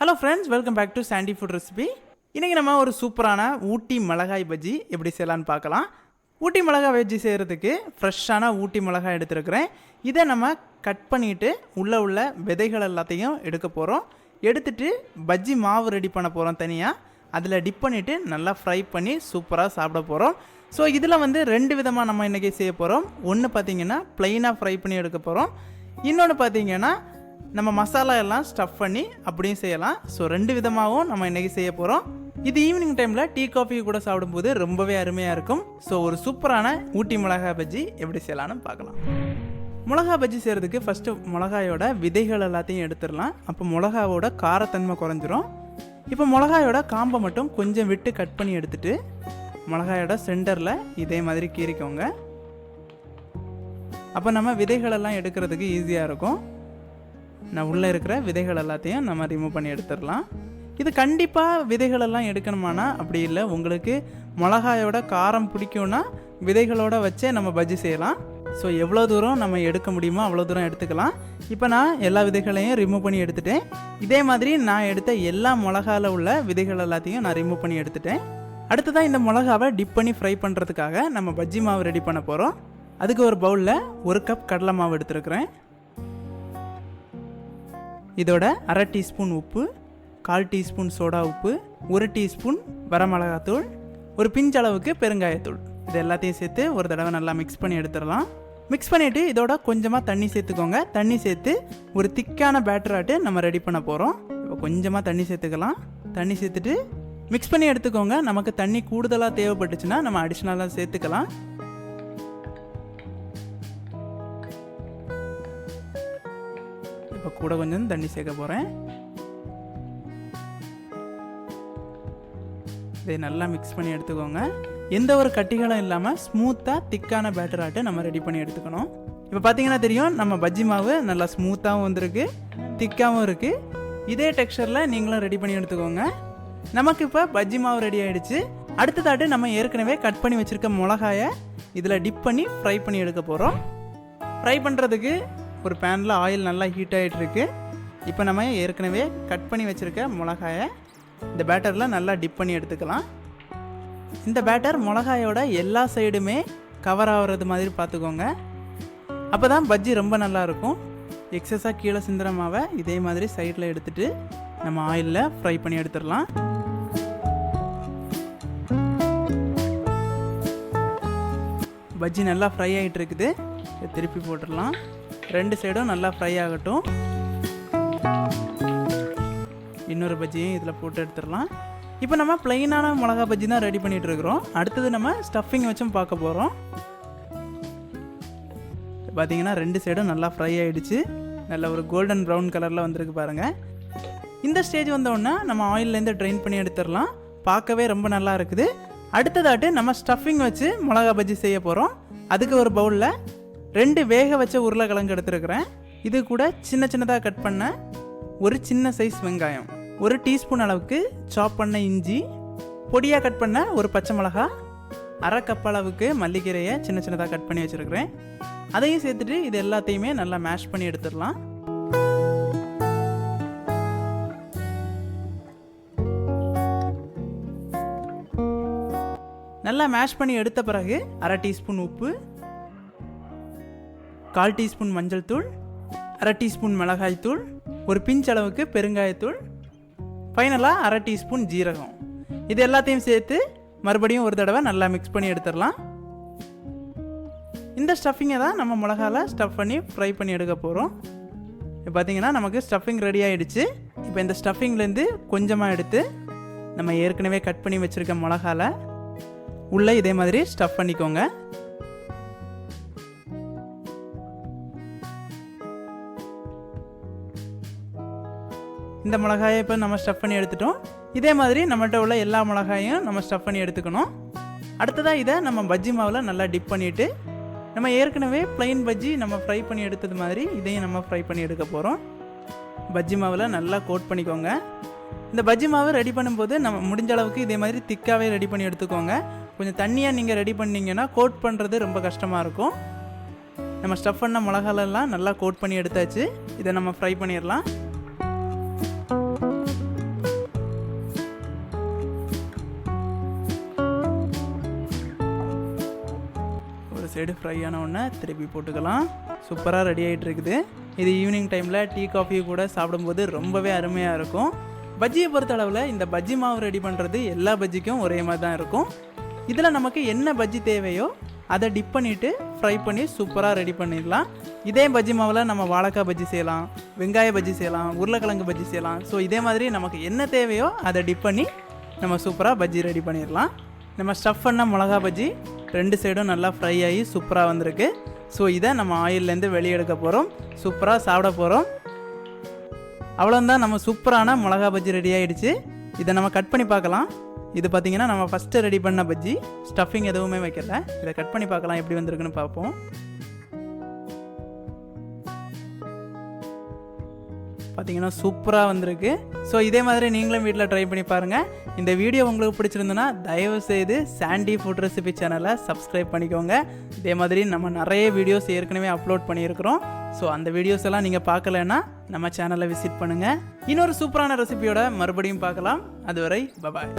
Hello friends, welcome back to Sandy Food Recipe. இன்னைக்கு நம்ம ஒரு சூப்பரான ஊட்டி மிளகாய் பஜ்ஜி எப்படி செய்யலாம்னு பார்க்கலாம். ஊட்டி மிளகாய் பஜ்ஜி செய்யறதுக்கு ஃப்ரெஷ்ஷான ஊட்டி மிளகாய் எடுத்துருக்கிறேன். இதை நம்ம கட் பண்ணிட்டு உள்ள விதைகள் எல்லாத்தையும் எடுக்க போகிறோம். எடுத்துட்டு பஜ்ஜி மாவு ரெடி பண்ண போகிறோம் தனியாக. அதில் டிப் பண்ணிவிட்டு நல்லா ஃப்ரை பண்ணி சூப்பராக சாப்பிட போகிறோம். ஸோ இதில் வந்து ரெண்டு விதமாக நம்ம இன்றைக்கி செய்ய போகிறோம். ஒன்று பார்த்திங்கன்னா ப்ளைனாக ஃப்ரை பண்ணி எடுக்க போகிறோம். இன்னொன்று பார்த்திங்கன்னா நம்ம மசாலா எல்லாம் ஸ்டஃப் பண்ணி அப்படியும் செய்யலாம். ஸோ ரெண்டு விதமாகவும் நம்ம இன்றைக்கி செய்ய போகிறோம். இது ஈவினிங் டைமில் டீ காஃபி கூட சாப்பிடும்போது ரொம்பவே அருமையாக இருக்கும். ஸோ ஒரு சூப்பரான ஊட்டி மிளகாய் பஜ்ஜி எப்படி செய்யலான்னு பார்க்கலாம். மிளகாய் பஜ்ஜி செய்கிறதுக்கு ஃபஸ்ட்டு மிளகாயோட விதைகள் எல்லாத்தையும் எடுத்துடலாம். அப்போ மிளகாவோட காரத்தன்மை குறைஞ்சிரும். இப்போ மிளகாயோட காம்பை மட்டும் கொஞ்சம் விட்டு கட் பண்ணி எடுத்துகிட்டு மிளகாயோட சென்டரில் இதே மாதிரி கீறிக்கோங்க. அப்போ நம்ம விதைகளெல்லாம் எடுக்கிறதுக்கு ஈஸியாக இருக்கும். நான் உள்ளே இருக்கிற விதைகள் எல்லாத்தையும் நம்ம ரிமூவ் பண்ணி எடுத்துடலாம். இது கண்டிப்பாக விதைகளெல்லாம் எடுக்கணுமானா அப்படி இல்லை. உங்களுக்கு மிளகாயோட காரம் பிடிக்கும்னா விதைகளோடு வச்சே நம்ம பஜ்ஜி செய்யலாம். ஸோ எவ்வளோ தூரம் நம்ம எடுக்க முடியுமோ அவ்வளோ தூரம் எடுத்துக்கலாம். இப்போ நான் எல்லா விதைகளையும் ரிமூவ் பண்ணி எடுத்துட்டேன். இதே மாதிரி நான் எடுத்த எல்லா மிளகாவில் உள்ள விதைகள் எல்லாத்தையும் நான் ரிமூவ் பண்ணி எடுத்துட்டேன். அடுத்ததான் இந்த மிளகாவை டிப் பண்ணி ஃப்ரை பண்ணுறதுக்காக நம்ம பஜ்ஜி மாவு ரெடி பண்ண போகிறோம். அதுக்கு ஒரு பவுலில் 1 கப் கடலை மாவு எடுத்துருக்கிறேன். இதோட 1/2 டீஸ்பூன் உப்பு, 1/4 டீஸ்பூன் சோடா உப்பு, 1 டீஸ்பூன் வரமிளகாத்தூள், ஒரு பிஞ்ச் அளவுக்கு பெருங்காயத்தூள், இது எல்லாத்தையும் சேர்த்து ஒரு தடவை நல்லா மிக்ஸ் பண்ணி எடுத்துடலாம். மிக்ஸ் பண்ணிவிட்டு இதோட கொஞ்சமாக தண்ணி சேர்த்துக்கோங்க. தண்ணி சேர்த்து ஒரு திக்கான பேட்டராட்டு நம்ம ரெடி பண்ண போகிறோம். இப்போ கொஞ்சமாக தண்ணி சேர்த்துக்கலாம். தண்ணி சேர்த்துட்டு மிக்ஸ் பண்ணி எடுத்துக்கோங்க. நமக்கு தண்ணி கூடுதலாக தேவைப்பட்டுச்சுன்னா நம்ம அடிஷ்னலாக சேர்த்துக்கலாம். இப்போ கூட கொஞ்சம் தண்ணி சேர்க்க போகிறேன். இதை நல்லா மிக்ஸ் பண்ணி எடுத்துக்கோங்க. எந்த ஒரு கட்டிகளும் இல்லாமல் ஸ்மூத்தாக திக்கான பேட்டராட்டு நம்ம ரெடி பண்ணி எடுத்துக்கணும். இப்போ பார்த்தீங்கன்னா தெரியும், நம்ம பஜ்ஜி மாவு நல்லா ஸ்மூத்தாகவும் வந்திருக்கு, திக்காகவும் இருக்குது. இதே டெக்ஸ்சரில் நீங்களும் ரெடி பண்ணி எடுத்துக்கோங்க. நமக்கு இப்போ பஜ்ஜி மாவு ரெடி ஆகிடுச்சு. அடுத்ததாட்டு நம்ம ஏற்கனவே கட் பண்ணி வச்சுருக்க மிளகாயை இதில் டிப் பண்ணி ஃப்ரை பண்ணி எடுக்க போகிறோம். ஃப்ரை பண்ணுறதுக்கு ஒரு பேனில் ஆயில் நல்லா ஹீட் ஆகிட்டுருக்கு. இப்போ நம்ம ஏற்கனவே கட் பண்ணி வச்சுருக்க மிளகாயை இந்த பேட்டரில் நல்லா டிப் பண்ணி எடுத்துக்கலாம். இந்த பேட்டர் மிளகாயோட எல்லா சைடுமே கவர் ஆகிறது மாதிரி பார்த்துக்கோங்க. அப்போ தான் பஜ்ஜி ரொம்ப நல்லாயிருக்கும். எக்ஸஸாக கீழே சிந்துற மாவை இதே மாதிரி சைடில் எடுத்துகிட்டு நம்ம ஆயிலில் ஃப்ரை பண்ணி எடுத்துடலாம். பஜ்ஜி நல்லா ஃப்ரை ஆகிட்டு இருக்குது. திருப்பி போட்டுடலாம். ரெண்டு சைடும் நல்லா ஃப்ரை ஆகட்டும். இன்னொரு பஜ்ஜியும் இதில் போட்டு எடுத்துடலாம். இப்போ நம்ம ப்ளைனான மிளகா பஜ்ஜி தான் ரெடி பண்ணிகிட்டு இருக்கிறோம். அடுத்தது நம்ம ஸ்டஃபிங் வச்சும் பார்க்க போகிறோம். பார்த்தீங்கன்னா ரெண்டு சைடும் நல்லா ஃப்ரை ஆகிடுச்சு. நல்ல ஒரு கோல்டன் ப்ரௌன் கலரில் வந்திருக்கு பாருங்கள். இந்த ஸ்டேஜ் வந்தோடனே நம்ம ஆயிலேருந்து ட்ரைன் பண்ணி எடுத்துடலாம். பார்க்கவே ரொம்ப நல்லா இருக்குது. அடுத்ததாட்டு நம்ம ஸ்டஃபிங் வச்சு மிளகா பஜ்ஜி செய்ய போகிறோம். அதுக்கு ஒரு பவுலில் 2 வேக வச்ச உருளைக்கிழங்கு எடுத்துருக்கிறேன். இது கூட சின்ன சின்னதாக கட் பண்ண ஒரு சின்ன சைஸ் வெங்காயம், 1 டீஸ்பூன் அளவுக்கு சாப் பண்ண இஞ்சி, பொடியாக கட் பண்ண ஒரு பச்சை மிளகா, 1/2 கப் அளவுக்கு மல்லிக்கீரையை சின்ன சின்னதாக கட் பண்ணி வச்சுருக்கிறேன். அதையும் சேர்த்துட்டு இது எல்லாத்தையுமே நல்லா மேஷ் பண்ணி எடுத்துடலாம். நல்லா மேஷ் பண்ணி எடுத்த பிறகு 1/2 டீஸ்பூன் உப்பு, 1/4 டீஸ்பூன் மஞ்சள் தூள், 1/2 டீஸ்பூன் மிளகாய் தூள், ஒரு பிஞ்ச் அளவுக்கு பெருங்காயத்தூள், ஃபைனலாக 1/2 டீஸ்பூன் ஜீரகம், இது எல்லாத்தையும் சேர்த்து மறுபடியும் ஒரு தடவை நல்லா மிக்ஸ் பண்ணி எடுத்துடலாம். இந்த ஸ்டஃபிங்கை தான் நம்ம மிளகாவில் ஸ்டஃப் பண்ணி ஃப்ரை பண்ணி எடுக்க போகிறோம். இப்போ பார்த்தீங்கன்னா நமக்கு ஸ்டஃபிங் ரெடி ஆகிடுச்சு. இப்போ இந்த ஸ்டஃபிங்லேருந்து கொஞ்சமாக எடுத்து நம்ம ஏற்கனவே கட் பண்ணி வச்சுருக்க மிளகாவில் உள்ளே இதே மாதிரி ஸ்டஃப் பண்ணிக்கோங்க. இந்த மிளகாயை இப்போ நம்ம ஸ்டஃப் பண்ணி எடுத்துட்டோம். இதே மாதிரி நம்மகிட்ட உள்ள எல்லா மிளகாயும் நம்ம ஸ்டஃப் பண்ணி எடுத்துக்கணும். அடுத்ததாக இதை நம்ம பஜ்ஜி மாவில் நல்லா டிப் பண்ணிவிட்டு நம்ம ஏற்கனவே ப்ளைன் பஜ்ஜி நம்ம ஃப்ரை பண்ணி எடுத்தது மாதிரி இதையும் நம்ம ஃப்ரை பண்ணி எடுக்க போகிறோம். பஜ்ஜி மாவில் நல்லா கோட் பண்ணிக்கோங்க. இந்த பஜ்ஜி மாவு ரெடி பண்ணும்போது நம்ம முடிஞ்ச அளவுக்கு இதே மாதிரி திக்காகவே ரெடி பண்ணி எடுத்துக்கோங்க. கொஞ்சம் தண்ணியாக நீங்கள் ரெடி பண்ணிங்கன்னா கோட் பண்ணுறது ரொம்ப கஷ்டமாக இருக்கும். நம்ம ஸ்டஃப் பண்ண மிளகாலெல்லாம் நல்லா கோட் பண்ணி எடுத்தாச்சு. இதை நம்ம ஃப்ரை பண்ணிடலாம். சைடு ஃப்ரை ஆன உடனே திருப்பி போட்டுக்கலாம். சூப்பராக ரெடி ஆகிட்டு இருக்குது. இது ஈவினிங் டைமில் டீ காஃபி கூட சாப்பிடும்போது ரொம்பவே அருமையாக இருக்கும். பஜ்ஜியை பொறுத்த அளவில் இந்த பஜ்ஜி மாவு ரெடி பண்ணுறது எல்லா பஜ்ஜிக்கும் ஒரே மாதிரி தான் இருக்கும். இதில் நமக்கு என்ன பஜ்ஜி தேவையோ அதை டிப் பண்ணிவிட்டு ஃப்ரை பண்ணி சூப்பராக ரெடி பண்ணிடலாம். இதே பஜ்ஜி மாவில் நம்ம வாழைக்காய் பஜ்ஜி செய்யலாம், வெங்காய பஜ்ஜி செய்யலாம், உருளைக்கிழங்கு பஜ்ஜி செய்யலாம். ஸோ இதே மாதிரி நமக்கு என்ன தேவையோ அதை டிப் பண்ணி நம்ம சூப்பராக பஜ்ஜி ரெடி பண்ணிடலாம். நம்ம ஸ்டஃப் பண்ண மிளகா பஜ்ஜி 2 சைடும் நல்லா ஃப்ரை ஆகி சூப்பராக வந்திருக்கு. ஸோ இதை நம்ம ஆயிலேருந்து வெளியே எடுக்க போகிறோம், சூப்பராக சாப்பிட போகிறோம். அவ்வளோதான், நம்ம சூப்பரான மிளகா பஜ்ஜி ரெடி ஆகிடுச்சு. இதை நம்ம கட் பண்ணி பார்க்கலாம். இது பார்த்திங்கன்னா நம்ம ஃபஸ்ட்டு ரெடி பண்ண பஜ்ஜி, ஸ்டஃபிங் எதுவுமே வைக்கல. இதை கட் பண்ணி பார்க்கலாம் எப்படி வந்திருக்குன்னு பார்ப்போம். பார்த்திங்கன்னா சூப்பராக வந்திருக்கு. ஸோ இதே மாதிரி நீங்களும் வீட்டில் ட்ரை பண்ணி பாருங்கள். இந்த வீடியோ உங்களுக்கு பிடிச்சிருந்துன்னா தயவுசெய்து சாண்டி ஃபுட் ரெசிபி சேனலை சப்ஸ்கிரைப் பண்ணிக்கோங்க. இதே மாதிரி நம்ம நிறைய வீடியோஸ் ஏற்கனவே அப்லோட் பண்ணியிருக்கிறோம். ஸோ அந்த வீடியோஸ் எல்லாம் நீங்கள் பார்க்கலன்னா நம்ம சேனலை விசிட் பண்ணுங்கள். இன்னொரு சூப்பரான ரெசிபியோட மறுபடியும் பார்க்கலாம். அதுவரை பபாய்.